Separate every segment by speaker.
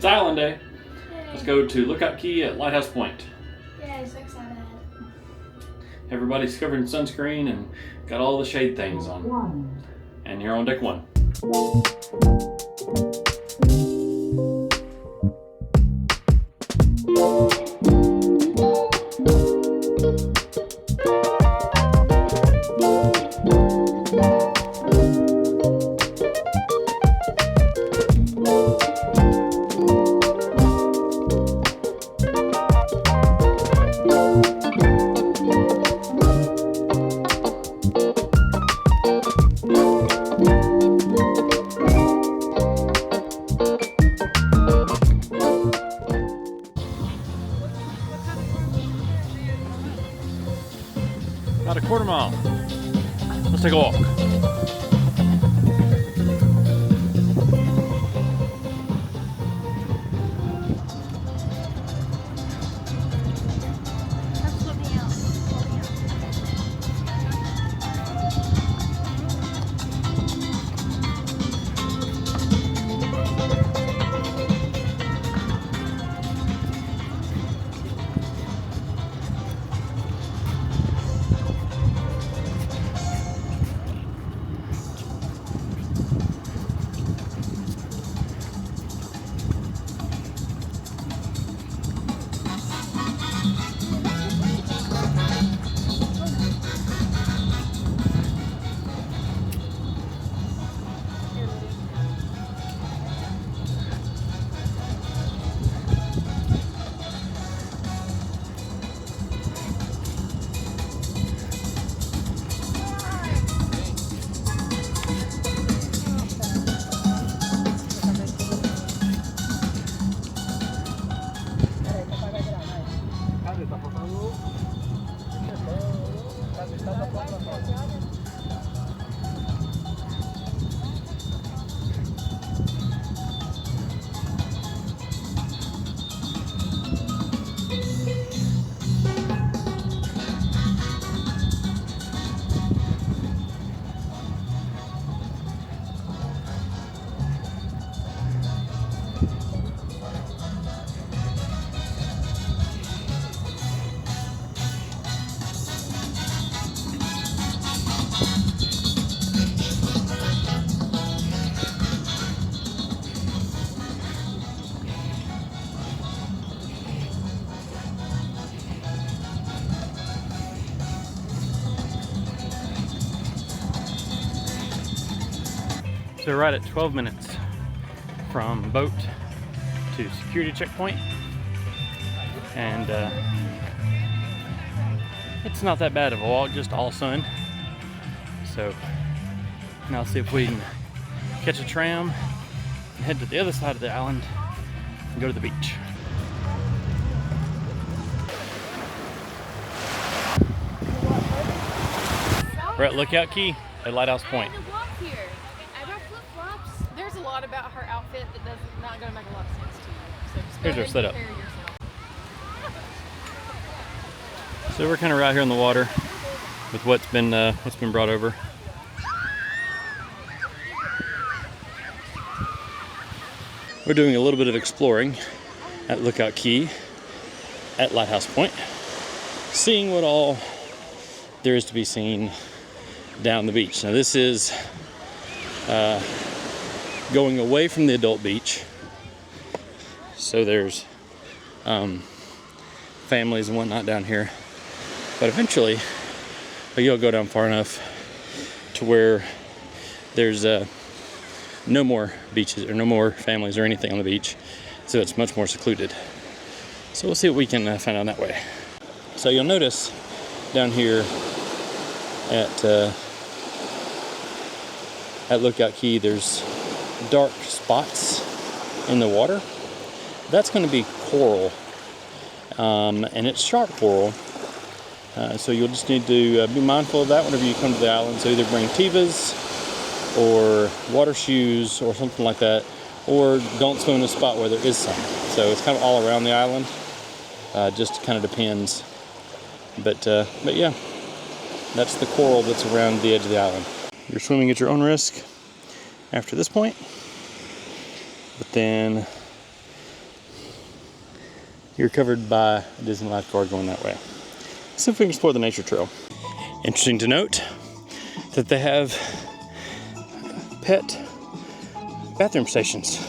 Speaker 1: Island Day.
Speaker 2: Yay.
Speaker 1: Let's go to Lookout Cay at Lighthouse Point.
Speaker 2: Yay, so excited.
Speaker 1: Everybody's covered in sunscreen and got all the shade things on. And you're on deck one. About a quarter mile. Let's take a walk. So we're right at 12 minutes from boat to security checkpoint, and it's not that bad of a walk, just all sun. So now let's see if we can catch a tram and head to the other side of the island and go to the beach. We're at Lookout Cay at Lighthouse Point.
Speaker 3: There's a lot about her outfit that not going to make a lot of sense to you. So just
Speaker 1: Here's
Speaker 3: go
Speaker 1: our
Speaker 3: ahead
Speaker 1: setup.
Speaker 3: and prepare yourself.
Speaker 1: So we're kind of right here on the water with what's been brought over. We're doing a little bit of exploring at Lookout Cay at Lighthouse Point, seeing what all there is to be seen down the beach. Now this is going away from the adult beach, so there's families and whatnot down here, but eventually you'll go down far enough to where there's no more beaches or no more families or anything on the beach, so it's much more secluded. So we'll see what we can find out that way. So you'll notice down here at Lookout Cay there's dark spots in the water. That's going to be coral, and it's sharp coral, so you'll just need to be mindful of that whenever you come to the island. So either bring Tevas or water shoes or something like that, or don't swim in a spot where there is some. So it's kind of all around the island, just kind of depends, but yeah, that's the coral that's around the edge of the island. You're swimming at your own risk after this point, but then you're covered by a Disney lifeguard going that way. Let's see if we can explore the nature trail. Interesting to note that they have pet bathroom stations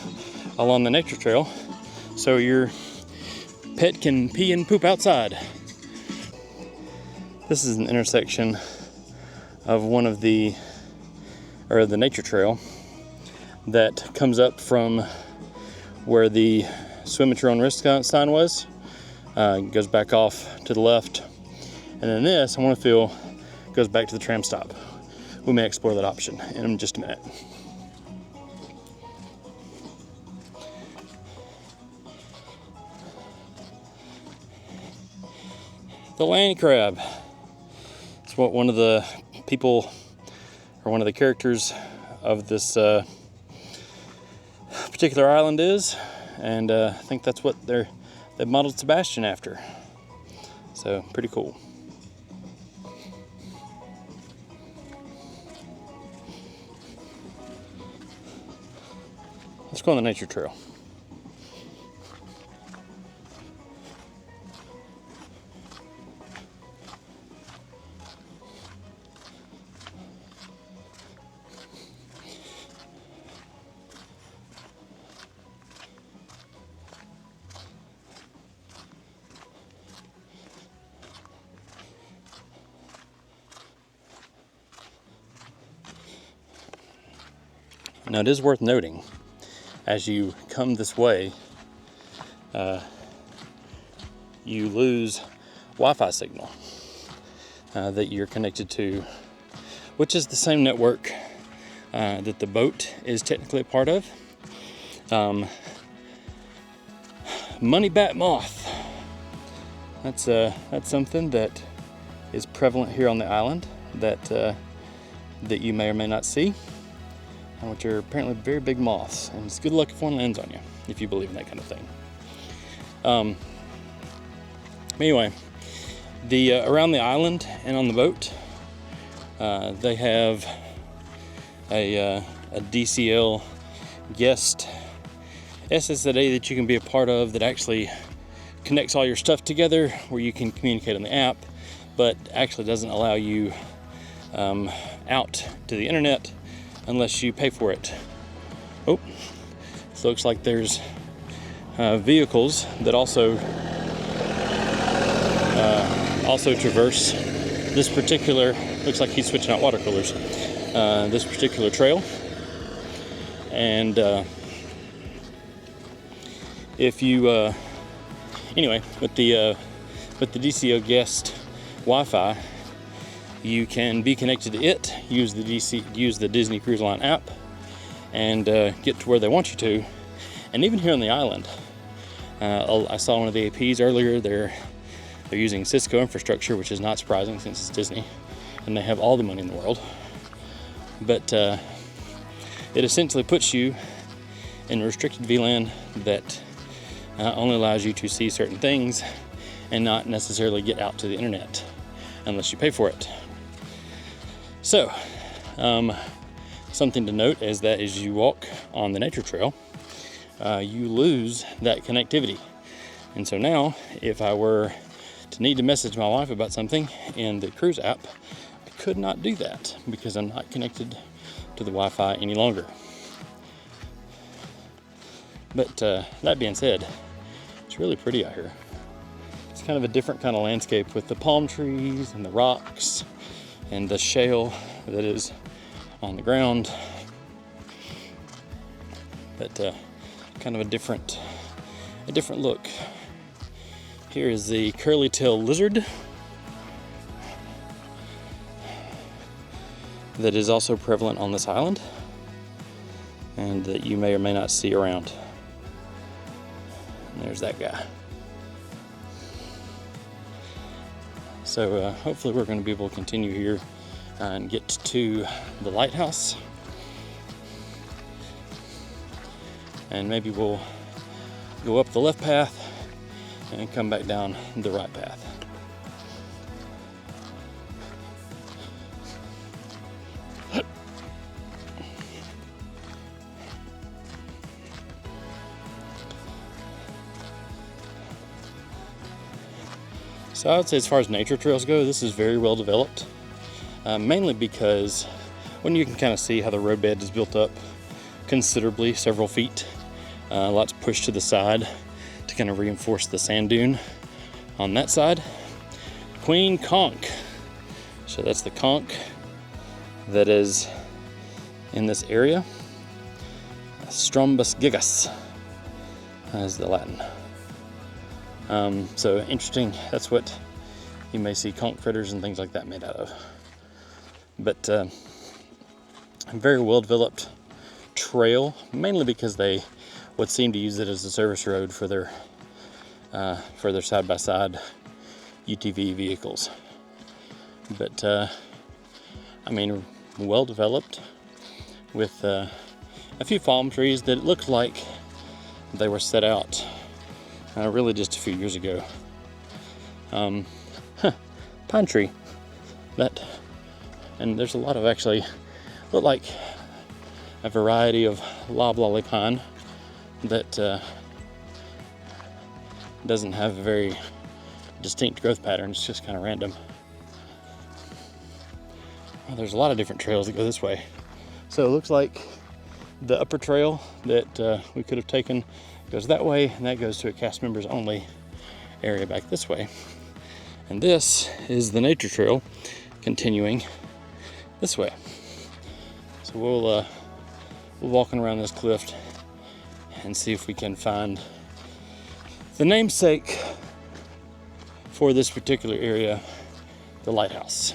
Speaker 1: along the nature trail, so your pet can pee and poop outside. This is an intersection of the nature trail that comes up from where the swim at your own risk sign was. Goes back off to the left, and then this, I want to feel, goes back to the tram stop. We may explore that option in just a minute. The land crab. It's what one of the people, or one of the characters of this particular island is, and I think that's what they've modeled Sebastian after. So pretty cool. Let's go on the nature trail. Now, it is worth noting, as you come this way, you lose Wi-Fi signal that you're connected to, which is the same network that the boat is technically a part of. Money bat moth. That's something that is prevalent here on the island that you may or may not see, which are apparently very big moths, and it's good luck if one lands on you, if you believe in that kind of thing. Anyway, around the island and on the boat, they have a DCL guest SSID that you can be a part of that actually connects all your stuff together, where you can communicate on the app, but actually doesn't allow you out to the internet unless you pay for it. Oh, this looks like there's vehicles that also traverse this particular, looks like he's switching out water coolers, this particular trail. And if you, anyway, with the DCO guest Wi-Fi, you can be connected to it, use the Disney Cruise Line app, and get to where they want you to. And even here on the island, I saw one of the APs earlier. They're using Cisco infrastructure, which is not surprising since it's Disney, and they have all the money in the world. But it essentially puts you in restricted VLAN that only allows you to see certain things and not necessarily get out to the internet unless you pay for it. So, something to note is that as you walk on the nature trail, you lose that connectivity. And so now, if I were to need to message my wife about something in the cruise app, I could not do that because I'm not connected to the Wi-Fi any longer. But that being said, it's really pretty out here. It's kind of a different kind of landscape with the palm trees and the rocks and the shale that is on the ground. But kind of a different look. Here is the curly-tailed lizard that is also prevalent on this island and that you may or may not see around. And there's that guy. So hopefully we're going to be able to continue here and get to the lighthouse, and maybe we'll go up the left path and come back down the right path. So I would say as far as nature trails go, this is very well developed. Mainly because when you can kind of see how the roadbed is built up considerably, several feet. Lots pushed to the side to kind of reinforce the sand dune on that side. Queen conch. So that's the conch that is in this area. Strombus gigas is the Latin. So interesting, that's what you may see conch fritters and things like that made out of. But a very well developed trail, mainly because they would seem to use it as a service road for their side-by-side UTV vehicles. But I mean, well developed with a few palm trees that looked like they were set out really just a few years ago. Pine tree, and there's a lot of actually look like a variety of loblolly pine that doesn't have a very distinct growth pattern. It's just kind of random. Well, there's a lot of different trails that go this way. So it looks like the upper trail that we could have taken goes that way, and that goes to a cast members only area back this way. And this is the nature trail continuing this way. So we'll walking around this cliff and see if we can find the namesake for this particular area, the lighthouse.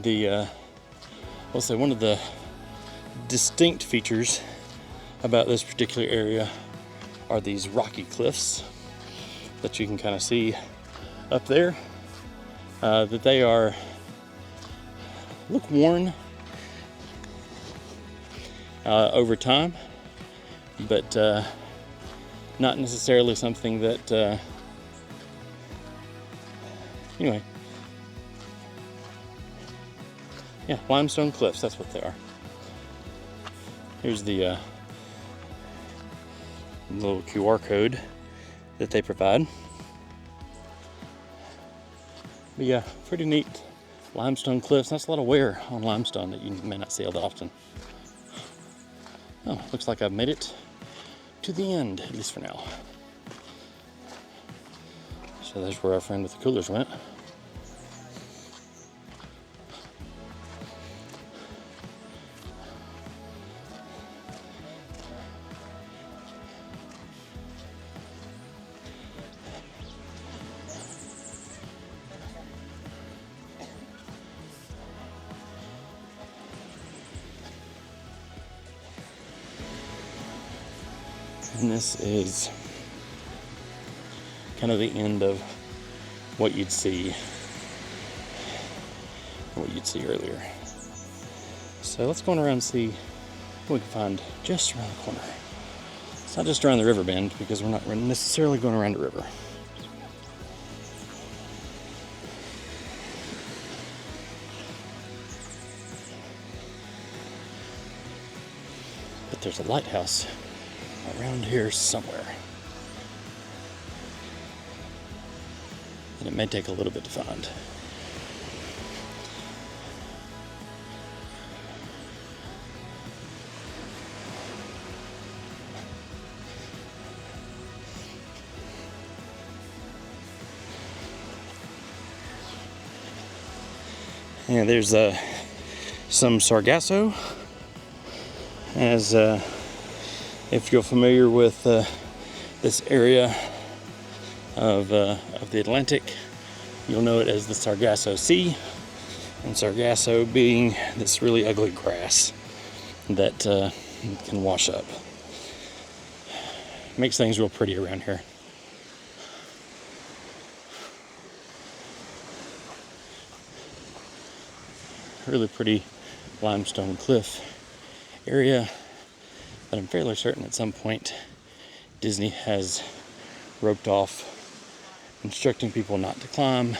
Speaker 1: I'll say one of the distinct features about this particular area are these rocky cliffs that you can kind of see up there, that they look worn over time, but not necessarily something that anyway, yeah, limestone cliffs, that's what they are. Here's the little QR code that they provide. But yeah, pretty neat limestone cliffs. That's a lot of wear on limestone that you may not see all that often. Oh, looks like I've made it to the end, at least for now. So there's where our friend with the coolers went. And this is kind of the end of what you'd see earlier. So let's go around and see what we can find just around the corner. It's not just around the river bend, because we're not necessarily going around the river. But there's a lighthouse around here somewhere. And it may take a little bit to find. Yeah, there's some sargasso, as if you're familiar with this area of the Atlantic, you'll know it as the Sargasso Sea, and sargasso being this really ugly grass that can wash up. Makes things real pretty around here. Really pretty limestone cliff area that I'm fairly certain at some point Disney has roped off, instructing people not to climb,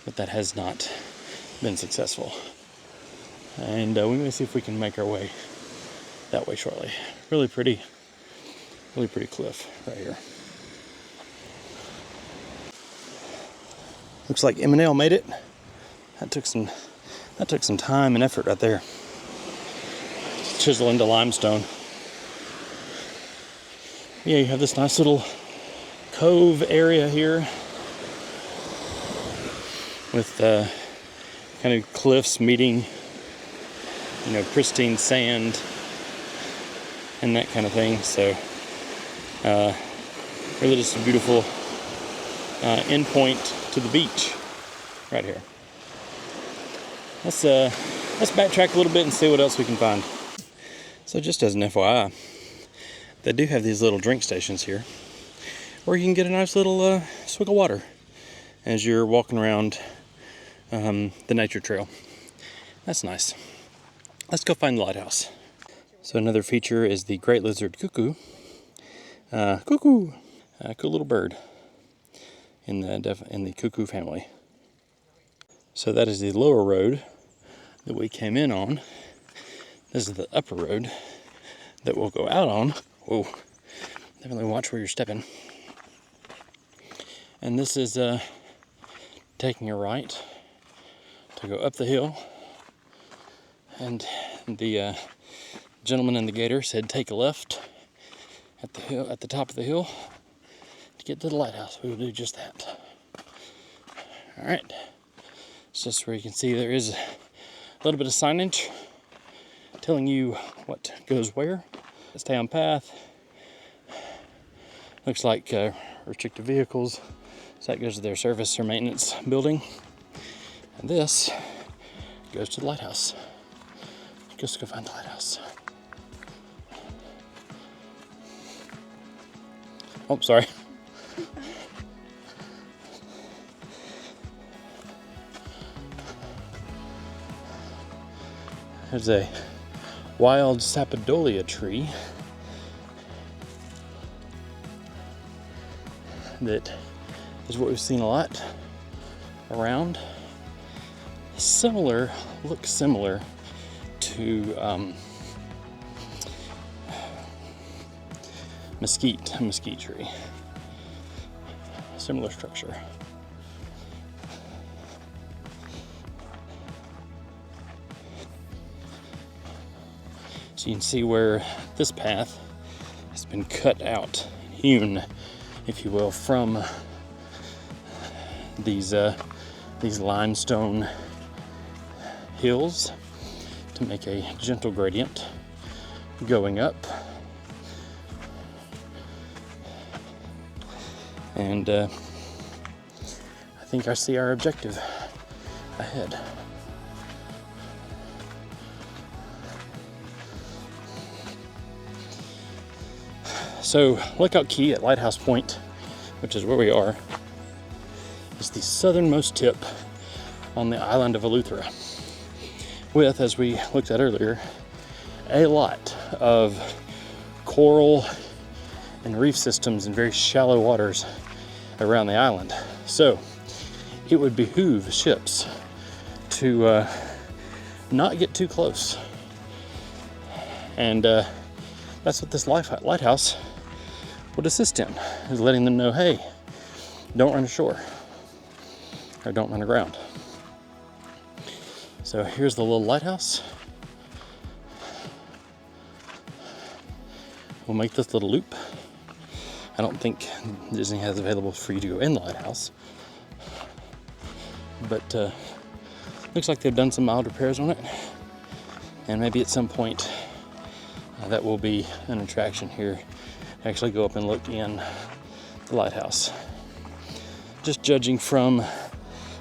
Speaker 1: but that has not been successful. And we may see if we can make our way that way shortly. Really pretty cliff right here. Looks like M&L made it. That took some time and effort right there. Chisel into limestone. Yeah, you have this nice little cove area here with kind of cliffs meeting, you know, pristine sand and that kind of thing. So really just a beautiful end point to the beach right here. Let's backtrack a little bit and see what else we can find. So just as an FYI, they do have these little drink stations here where you can get a nice little swig of water as you're walking around the nature trail. That's nice. Let's go find the lighthouse. So another feature is the great lizard cuckoo. Cuckoo! Cool little bird in the cuckoo family. So that is the lower road that we came in on. This is the upper road that we'll go out on. Whoa, definitely watch where you're stepping. And this is taking a right to go up the hill. And the gentleman in the gator said take a left at the top of the hill to get to the lighthouse. We will do just that. All right. It's just where you can see there is a little bit of signage telling you what goes where. Stay on path. Looks like restricted vehicles. So that goes to their service or maintenance building. And this goes to the lighthouse. Just go find the lighthouse. Oh, sorry. There's a wild sapodolea tree that is what we've seen a lot around. Looks similar to mesquite tree. Similar structure. So you can see where this path has been cut out, hewn, if you will, from these limestone hills to make a gentle gradient going up. And I think I see our objective ahead. So Lookout Cay at Lighthouse Point, which is where we are, is the southernmost tip on the island of Eleuthera, with, as we looked at earlier, a lot of coral and reef systems in very shallow waters around the island. So it would behoove ships to not get too close. And that's what this lighthouse would assist in, is letting them know, hey, don't run ashore or don't run aground. So here's the little lighthouse. We'll make this little loop. I don't think Disney has available for you to go in the lighthouse, but looks like they've done some mild repairs on it, and maybe at some point that will be an attraction here. Actually go up and look in the lighthouse. Just judging from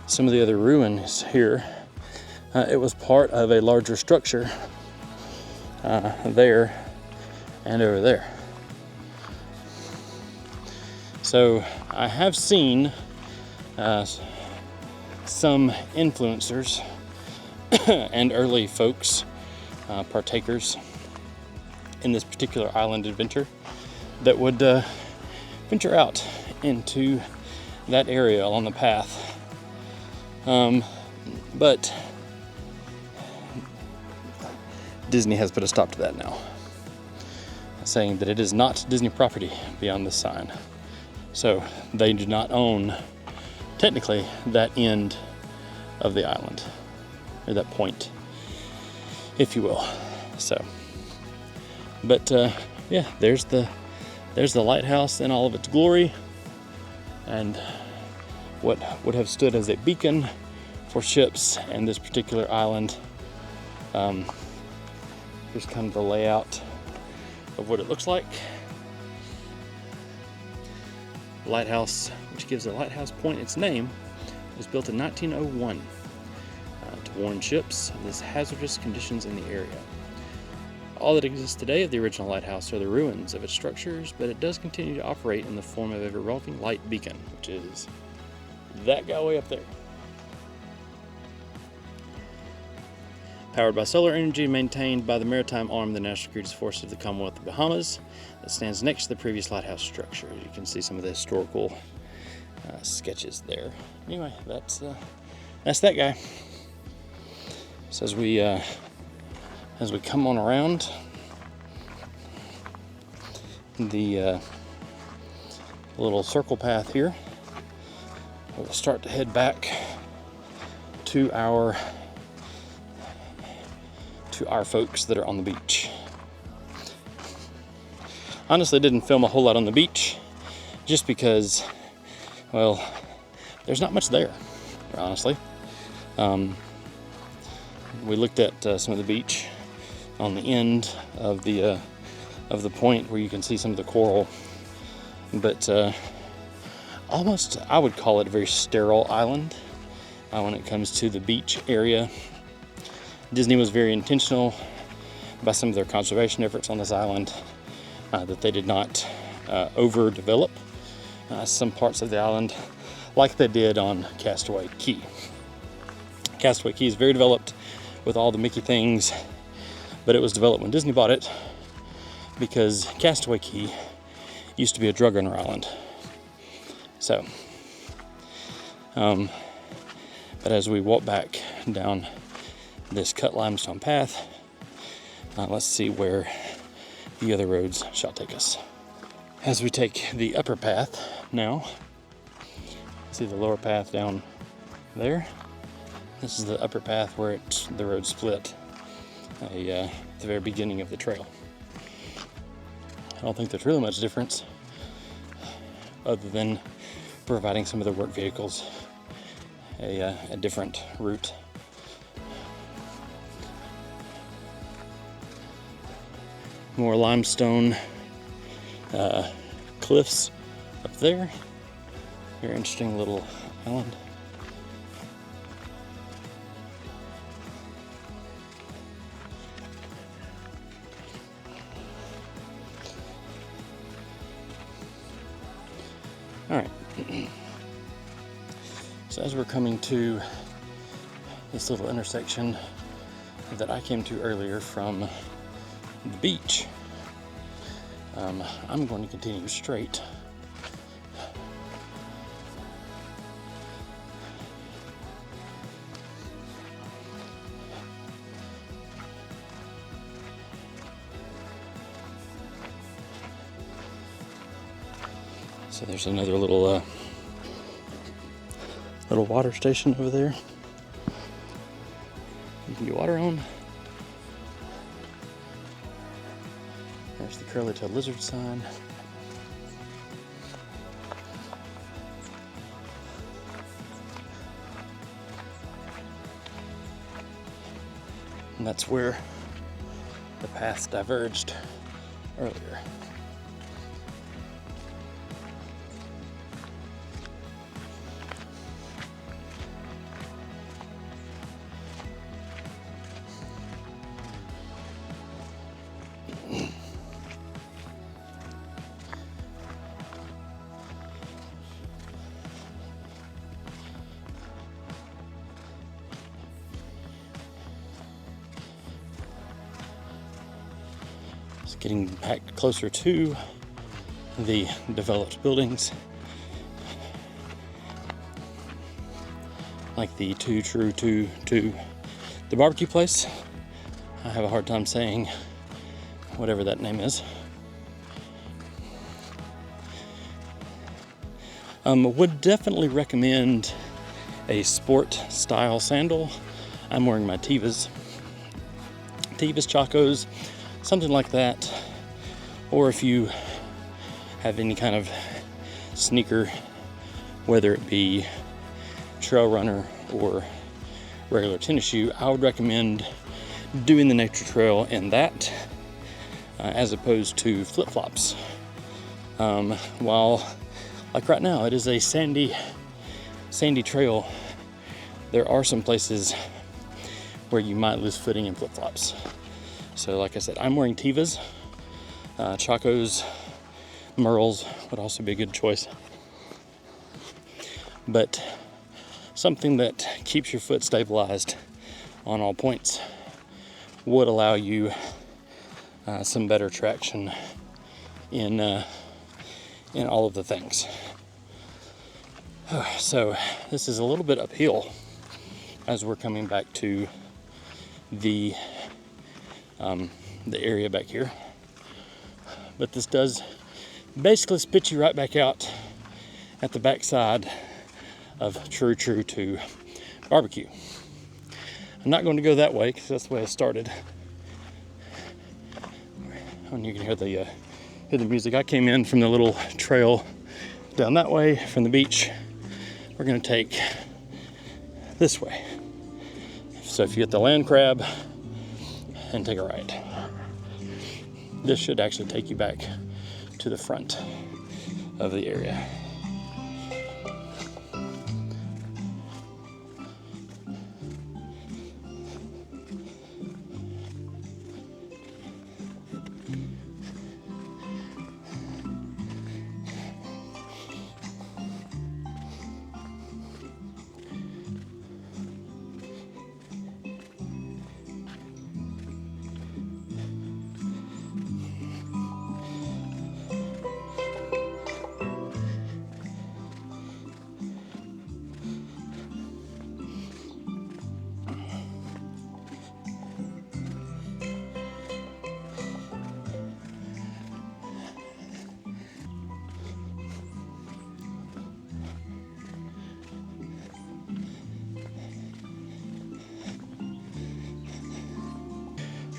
Speaker 1: some of the other ruins here, it was part of a larger structure there and over there. So I have seen some influencers and early folks, partakers in this particular island adventure, that would venture out into that area along the path. But Disney has put a stop to that now, saying that it is not Disney property beyond this sign. So they do not own technically that end of the island, or that point, if you will. So, but yeah, there's the lighthouse in all of its glory, and what would have stood as a beacon for ships and this particular island. Here's kind of the layout of what it looks like. Lighthouse, which gives the Lighthouse Point its name, was built in 1901 to warn ships of the hazardous conditions in the area. All that exists today of the original lighthouse are the ruins of its structures, but it does continue to operate in the form of a revolving light beacon, which is that guy way up there. Powered by solar energy, maintained by the maritime arm of the National Security Forces of the Commonwealth of Bahamas, that stands next to the previous lighthouse structure. You can see some of the historical sketches there. Anyway, that's that guy. So as we come on around the little circle path here, we'll start to head back to our folks that are on the beach. Honestly, I didn't film a whole lot on the beach just because, well, there's not much there, honestly. We looked at some of the beach on the end of the point where you can see some of the coral, but almost I would call it a very sterile island when it comes to the beach area. Disney was very intentional by some of their conservation efforts on this island that they did not overdevelop some parts of the island like they did on Castaway Cay. Castaway Cay is very developed with all the Mickey things, but it was developed when Disney bought it because Castaway Cay used to be a drug runner island. So, but as we walk back down this cut limestone path, let's see where the other roads shall take us. As we take the upper path now, see the lower path down there. This is the upper path where the road split at the very beginning of the trail. I don't think there's really much difference other than providing some of the work vehicles a different route. More limestone cliffs up there. Very interesting little island. All right. So as we're coming to this little intersection that I came to earlier from the beach, I'm going to continue straight. So there's another little water station over there. You can get water on. There's the curly-tailed lizard sign. And that's where the paths diverged earlier. Getting back closer to the developed buildings, like the the barbecue place. I have a hard time saying whatever that name is. Would definitely recommend a sport style sandal. I'm wearing my Tevas Chacos, something like that. Or if you have any kind of sneaker, whether it be trail runner or regular tennis shoe, I would recommend doing the nature trail in that as opposed to flip-flops. While like right now it is a sandy trail, there are some places where you might lose footing in flip-flops. So like I said, I'm wearing Tevas. Chacos, Merles would also be a good choice. But something that keeps your foot stabilized on all points would allow you some better traction in all of the things. So this is a little bit uphill as we're coming back to the area back here, but this does basically spit you right back out at the backside of True 2 barbecue. I'm not going to go that way because that's the way I started. And you can hear the music. I came in from the little trail down that way from the beach. We're going to take this way. So if you get the land crab and take a right, this should actually take you back to the front of the area.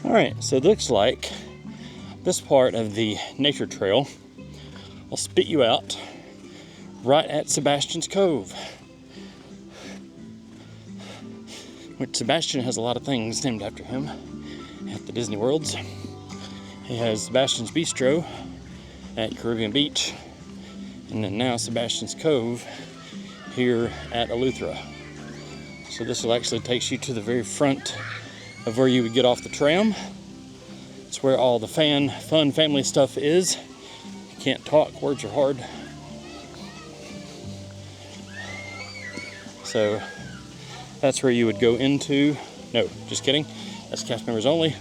Speaker 1: All right, so it looks like this part of the nature trail will spit you out right at Sebastian's Cove, which Sebastian has a lot of things named after him at the Disney Worlds. He has Sebastian's Bistro at Caribbean Beach, and then now Sebastian's Cove here at Eleuthera. So this will actually take you to the very front of where you would get off the tram. It's where all the fun family stuff is. Can't talk, words are hard. So that's where you would go into. No, just kidding. That's cast members only.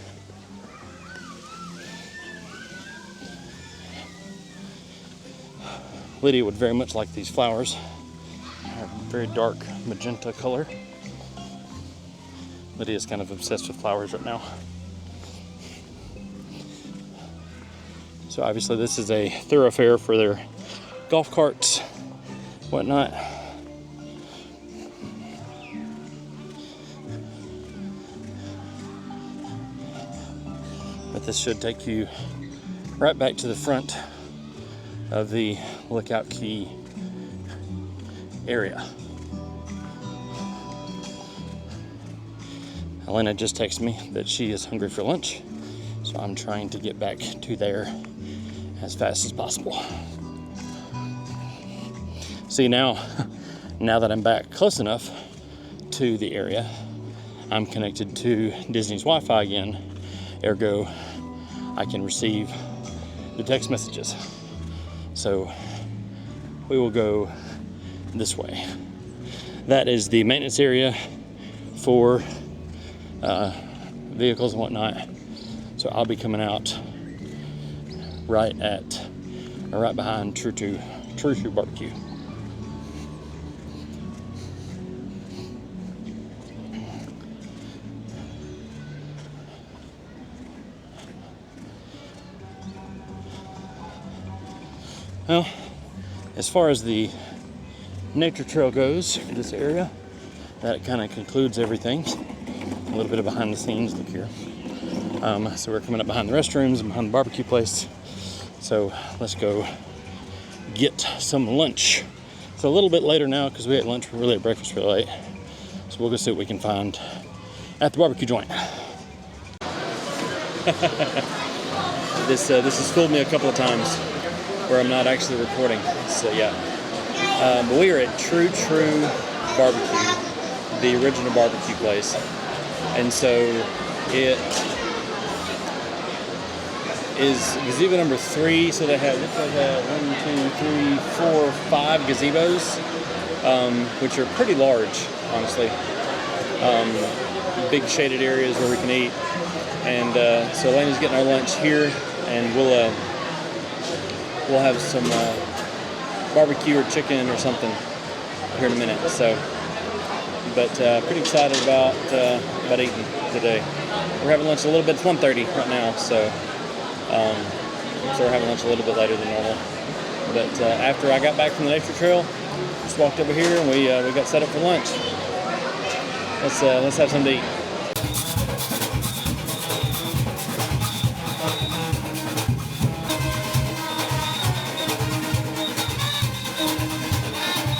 Speaker 1: Lydia would very much like these flowers. They're a very dark magenta color. Lydia's kind of obsessed with flowers right now. So obviously this is a thoroughfare for their golf carts, whatnot. But this should take you right back to the front of the Lookout Cay area. Elena just texted me that she is hungry for lunch, so I'm trying to get back to there as fast as possible. See, now that I'm back close enough to the area, I'm connected to Disney's Wi-Fi again, ergo I can receive the text messages. So we will go this way. That is the maintenance area for vehicles and whatnot. So I'll be coming out right behind True 2 barbecue. Well, as far as the nature trail goes for this area. That kind of concludes everything. A little bit of behind the scenes look here. So we're coming up behind the restrooms and behind the barbecue place. So let's go get some lunch. It's a little bit later now because we ate lunch really at breakfast really late. So we'll go see what we can find at the barbecue joint. This has fooled me a couple of times where I'm not actually recording. So yeah, but we are at True Barbecue, the original barbecue place, and so it is gazebo number 3. So they have 1, 2, 3, 4, 5 gazebos, which are pretty large, honestly. Big shaded areas where we can eat, and so Elena's getting our lunch here, and we'll have some barbecue or chicken or something here in a minute. So, but pretty excited about eating today. We're having lunch a little bit. It's 1:30 right now, so we're having lunch a little bit later than normal. But after I got back from the nature trail, just walked over here and we got set up for lunch. Let's have something to eat.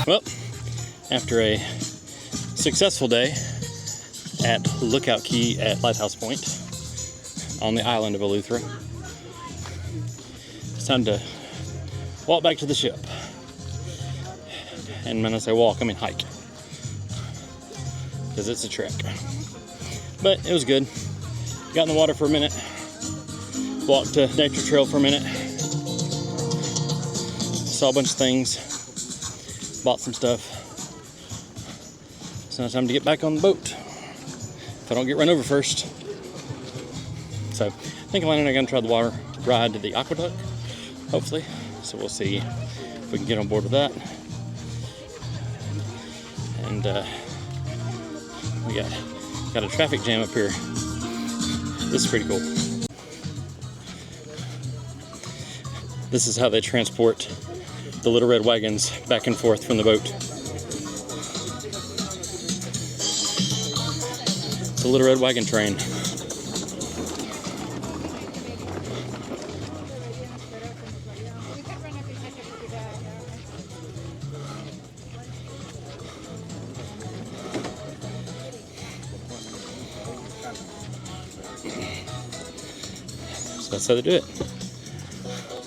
Speaker 1: Well, after a successful day at Lookout Cay at Lighthouse Point on the island of Eleuthera, it's time to walk back to the ship. And when I say walk, I mean hike, because it's a trek. But it was good. Got in the water for a minute, walked to nature trail for a minute, saw a bunch of things, bought some stuff. So now it's time to get back on the boat if I don't get run over first. So I think Elena and I are going to try the water ride to the aqueduct, hopefully. So we'll see if we can get on board with that. And we got a traffic jam up here. This is pretty cool. This is how they transport the little red wagons back and forth from the boat. The little red wagon train. So that's how they do it.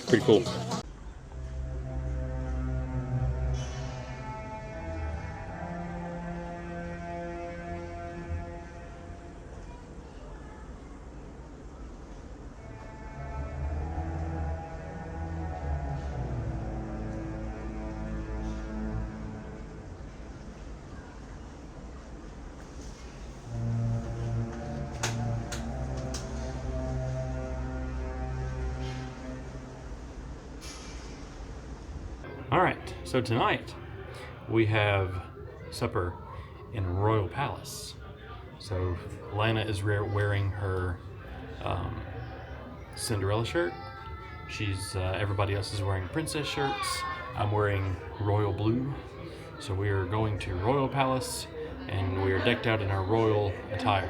Speaker 1: Pretty cool. All right, so tonight we have supper in Royal Palace. So Lana is wearing her Cinderella shirt. Everybody else is wearing princess shirts. I'm wearing royal blue. So we are going to Royal Palace, and we are decked out in our royal attire.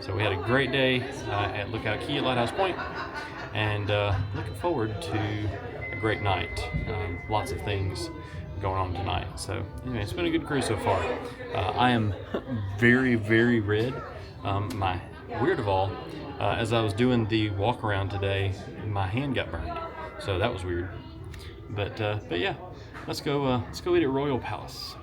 Speaker 1: So we had a great day at Lookout Cay at Lighthouse Point, and looking forward to a great night. Lots of things going on tonight. So anyway, it's been a good cruise so far. I am very, very red. Weird of all, as I was doing the walk around today, my hand got burned. So that was weird. But yeah, let's go eat at Royal Palace.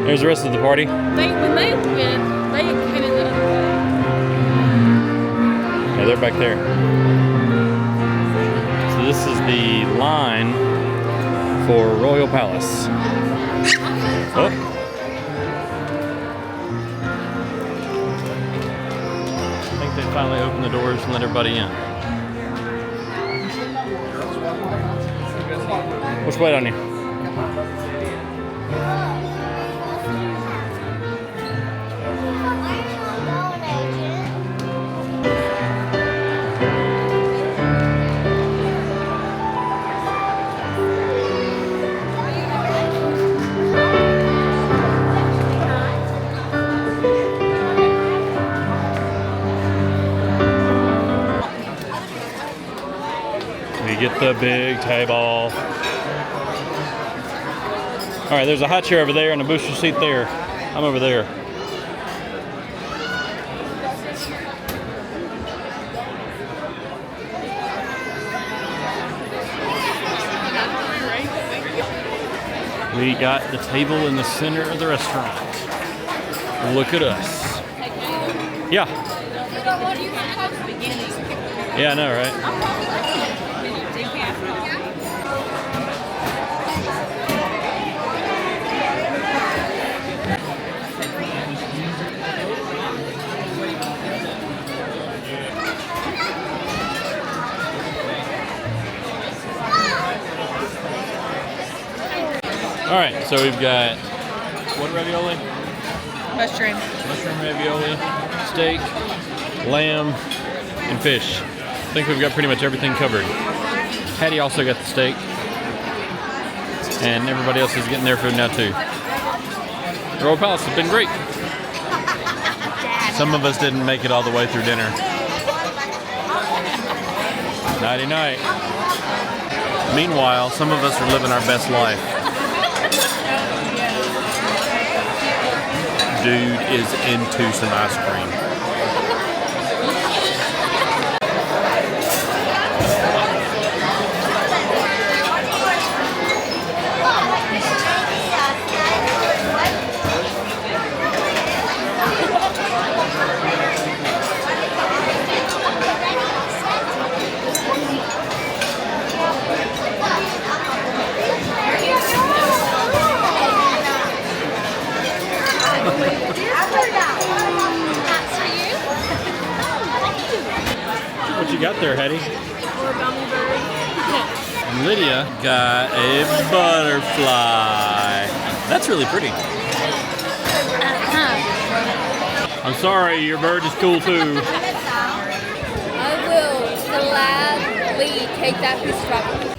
Speaker 1: There's the rest of the party.
Speaker 3: When they went, they came in the other way.
Speaker 1: Yeah, they're back there. So this is the line for Royal Palace. Oh. I think doors and let everybody in. Which way on you? We get the big table. All right, there's a high chair over there and a booster seat there. I'm over there. We got the table in the center of the restaurant. Look at us. Yeah. Yeah, I know, right? All right, so we've got what ravioli?
Speaker 3: Mushroom.
Speaker 1: Mushroom ravioli, steak, lamb, and fish. I think we've got pretty much everything covered. Hattie also got the steak, and everybody else is getting their food now too. The Royal Palace has been great. Some of us didn't make it all the way through dinner. Nighty night. Meanwhile, some of us are living our best life. Dude is into some ice cream. What you got there, Hattie? And Lydia got a butterfly. That's really pretty. I'm sorry, your bird is cool too.
Speaker 2: I will gladly take that piece of chocolate.